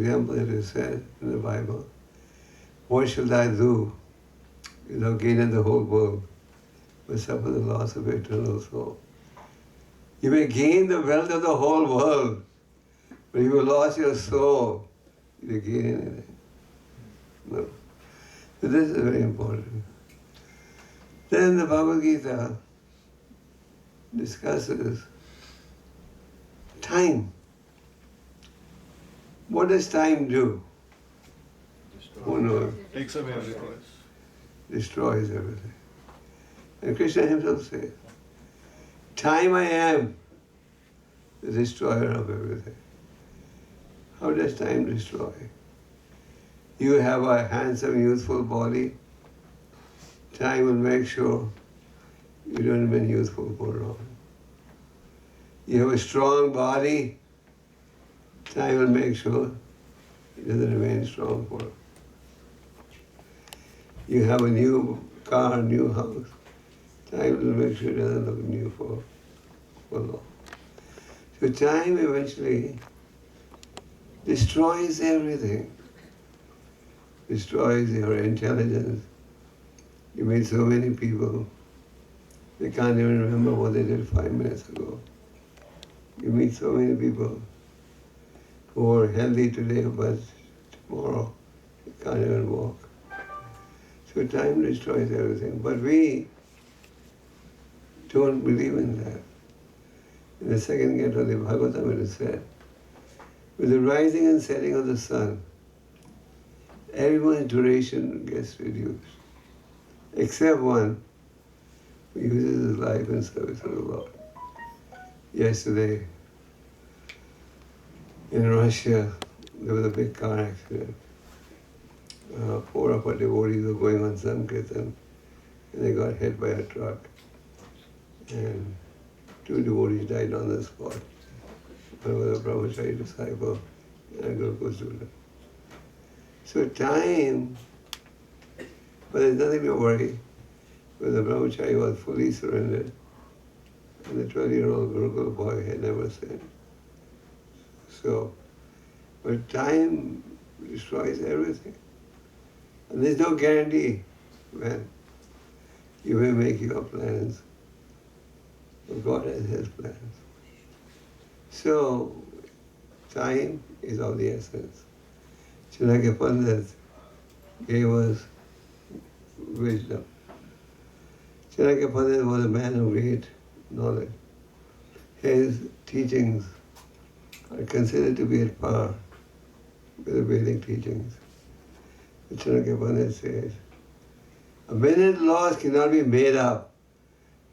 example, it is said in the Bible, what shall I do, gaining the whole world, but suffer the loss of eternal soul? You may gain the wealth of the whole world, but if you lost your soul, you gain anything. No. So this is very important. Then the Bhagavad Gita discusses time. What does time do? Who knows? Takes away everything. Destroys everything. And Krishna himself says, time I am the destroyer of everything. How does time destroy? You have a handsome, youthful body. Time will make sure you don't remain youthful for long. You have a strong body. Time will make sure it doesn't remain strong for long. You have a new car, new house. Time will make sure it doesn't look new for long. So time eventually destroys everything. Destroys your intelligence. You meet so many people, they can't even remember what they did 5 minutes ago. You meet so many people who are healthy today, but tomorrow they can't even walk. So time destroys everything. But we don't believe in that. In the second canto of the Bhagavatam it is said, with the rising and setting of the sun, everyone's duration gets reduced, except one who uses his life in service of the Lord. Yesterday, in Russia, there was a big car accident. 4 of our devotees were going on Sankirtan, and they got hit by a truck. And 2 devotees died on the spot. One was a brahmachari disciple and a Gurukul student. So time, but there's nothing to worry, because the brahmachari was fully surrendered, and the 12-year-old Gurukul boy had never sinned. So, but time destroys everything. And there's no guarantee when. You may make your plans, but God has His plans. So, time is of the essence. Chanakya Pandit gave us wisdom. Chanakya Pandit was a man of great knowledge. His teachings are considered to be at par with the Vedic teachings. Chanakya Pandit says, a minute loss cannot be made up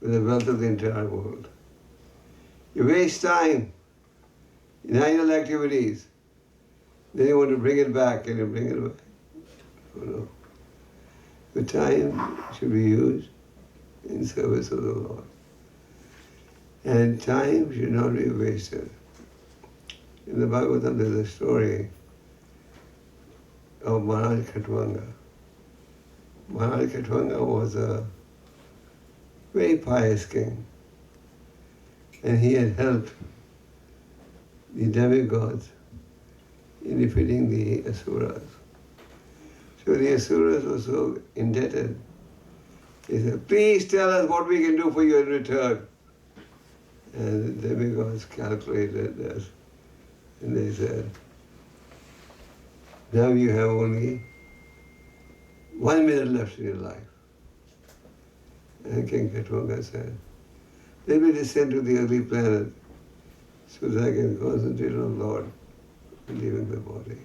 with the wealth of the entire world. You waste time in idle activities, then you want to bring it back, can you bring it back? Oh no. The time should be used in service of the Lord. And time should not be wasted. In the Bhagavatam there's a story of Maharaj Khatwanga. Maharaj Khatwanga was a very pious king, and he had helped the demigods in defeating the Asuras. So the Asuras were so indebted. They said, please tell us what we can do for you in return. And the demigods calculated this, and they said, now you have only 1 minute left in your life. And King Khatwanga said, let me descend to the earthly planet so that I can concentrate on Lord and leaving the body.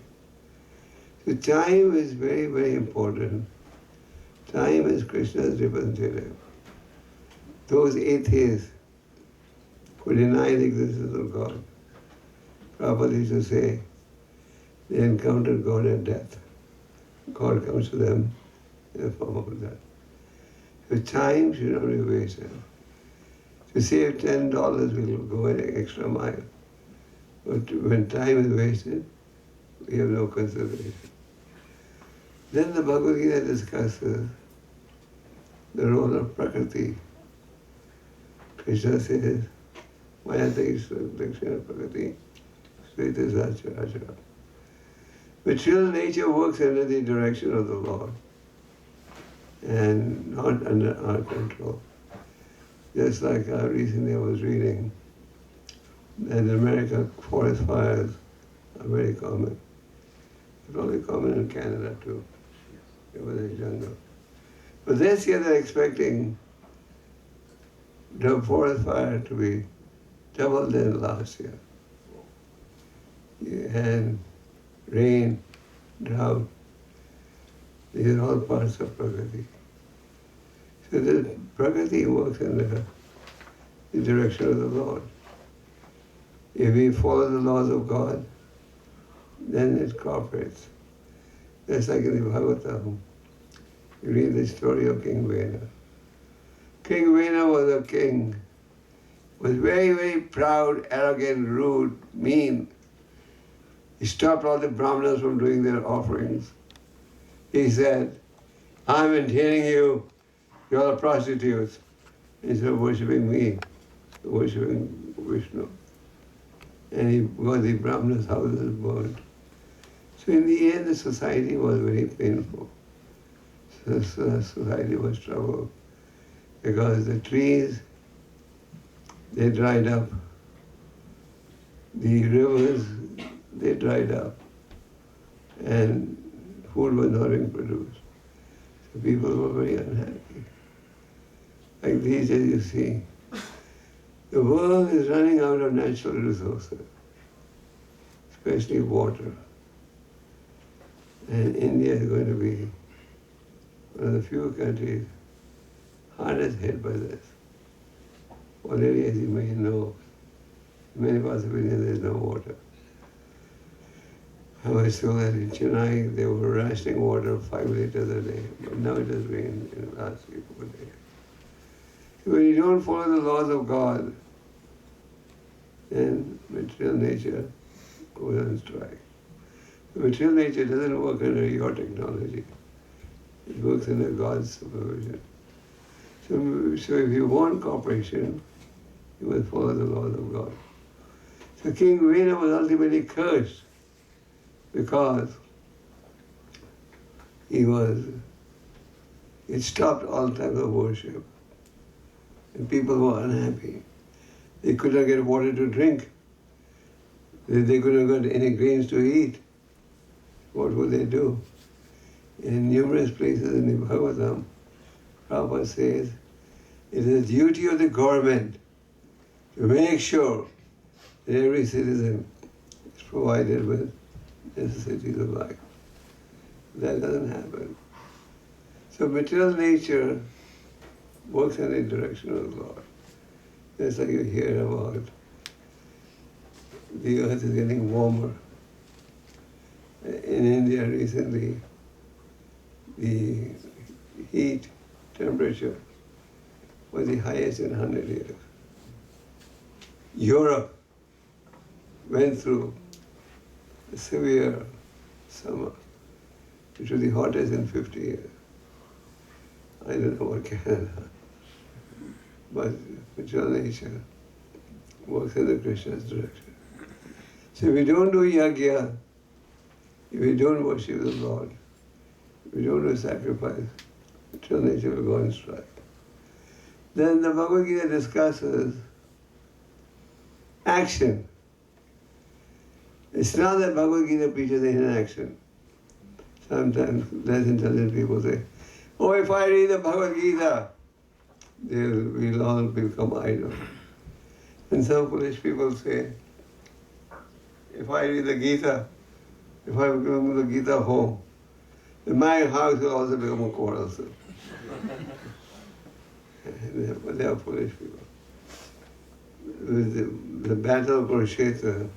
So time is very, very important. Time is Krishna's representative. Those atheists who deny the existence of God, Prabhupada used to say, they encountered God at death. God comes to them in the form of death. So time should not be wasted. To save $10, we'll go an extra mile. But when time is wasted, we have no consideration. Then the Bhagavad Gita discusses the role of Prakriti. Krishna says, Mayata Ishvara Prakshana Prakriti Sveta Achara. Material nature works under the direction of the Lord and not under our control. Just like recently I was reading that in America forest fires are very common. It's only common in Canada too, over the jungle. But this year they're expecting the forest fire to be double than last year. And rain, drought, these are all parts of Prakriti. So the Prakriti works in the direction of the Lord. If we follow the laws of God, then it cooperates. That's like in the Bhagavatam. You read the story of King Vena. King Vena was a king, was very, very proud, arrogant, rude, mean. He stopped all the Brahmanas from doing their offerings. He said, I'm maintaining you, you're all prostitutes. Instead of worshipping me, worshipping Vishnu. And he got the Brahmanas' houses burned. So in the end, the society was very painful. So society was troubled because the trees, they dried up. The rivers, they dried up. And food was not being produced. So people were very unhappy. Like these days you see, the world is running out of natural resources, especially water. And India is going to be one of the few countries hardest hit by this. Already, as you may know, in many parts of India there is no water. I was told that in Chennai they were rationing water 5 liters a day, but now it has rained in the last 3-4 days. So when you don't follow the laws of God, then material nature goes on strike. The material nature doesn't work under your technology. It works under God's supervision. So if you want cooperation, you must follow the laws of God. So King Vena was ultimately cursed because it stopped all types of worship. And people were unhappy. They could not get water to drink. They could not get any grains to eat. What would they do? In numerous places in the Bhagavatam, Prabhupada says, it is the duty of the government to make sure that every citizen is provided with necessities of life. That doesn't happen. So material nature works in the direction of the Lord. That's like you hear about the earth is getting warmer. In India recently, the heat temperature was the highest in 100 years. Europe went through a severe summer, which was the hottest in 50 years. I don't know about Canada, but material nature works in the Krishna's direction. So if we don't do yajna, if we don't worship the Lord, if we don't do sacrifice, material nature will go on strike. Then the Bhagavad Gita discusses action. It's not that Bhagavad Gita preaches inaction. Sometimes less intelligent people say, oh, if I read the Bhagavad Gita, we'll all become idle. And some foolish people say, if I read the Gita, if I bring the Gita home, then my house will also become quarrelsome. But they are foolish people. The battle of Kurukshetra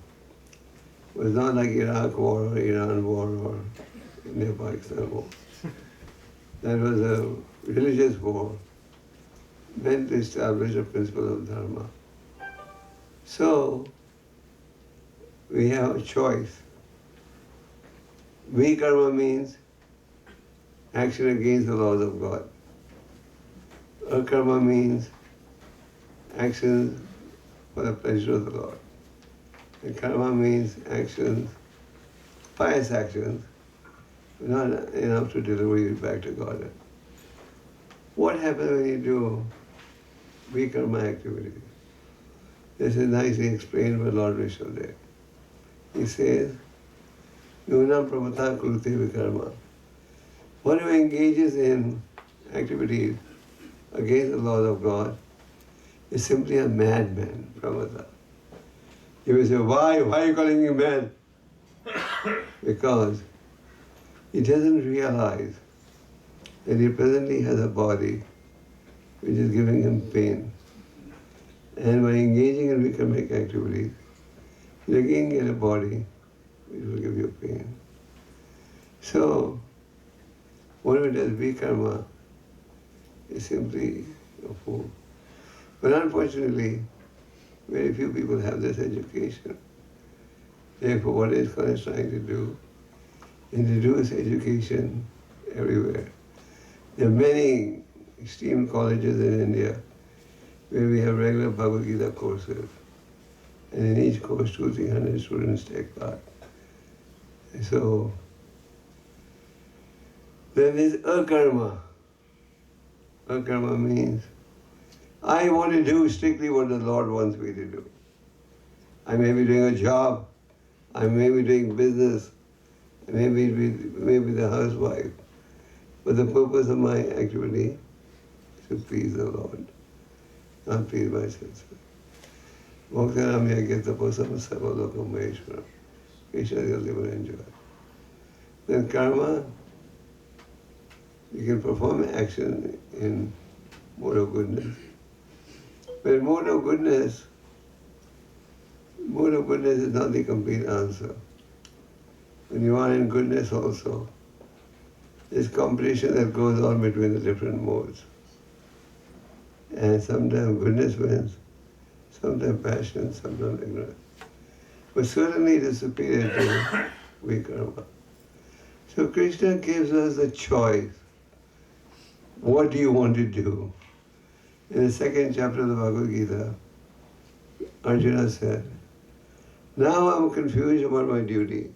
was not like Iraq war or Iran war or India-Pakistan war. That was a religious war meant to establish the principle of dharma. So, we have a choice. Vikarma means action against the laws of God. Akarma means actions for the pleasure of the Lord. And karma means actions, pious actions, but not enough to deliver you back to God. What happens when you do vikarma activities? This is nicely explained by Lord Rishabdev. He says, Nunam Prabhata Kurute Vikarma. One who engages in activities against the laws of God is simply a madman, Prabhata. You will say, why are you calling me mad? Because he doesn't realize that he presently has a body which is giving him pain. And by engaging in vikarmic activities, you're again get a body which will give you pain. So, one who does vikarma is simply a fool. But unfortunately, very few people have this education. Therefore, what ISKCON is trying to do, introduce education everywhere. There are many esteemed colleges in India where we have regular Bhagavad Gita courses. And in each course, 200-300 students take part. So, then there's akarma. Akarma means, I want to do strictly what the Lord wants me to do. I may be doing a job, I may be doing business, I may be the housewife, but the purpose of my activity is to please the Lord, not please myself. Moksharam yagya taposam sarvalokam maheshwaram. Krishna will live and enjoy. Then karma, you can perform action in mode of goodness. But mode of goodness is not the complete answer. When you are in goodness also, there's competition that goes on between the different modes. And sometimes goodness wins, sometimes passion, sometimes ignorance. But certainly it is superior to vikarma. So Krishna gives us a choice. What do you want to do? In the second chapter of the Bhagavad Gita, Arjuna said, now I'm confused about my duty.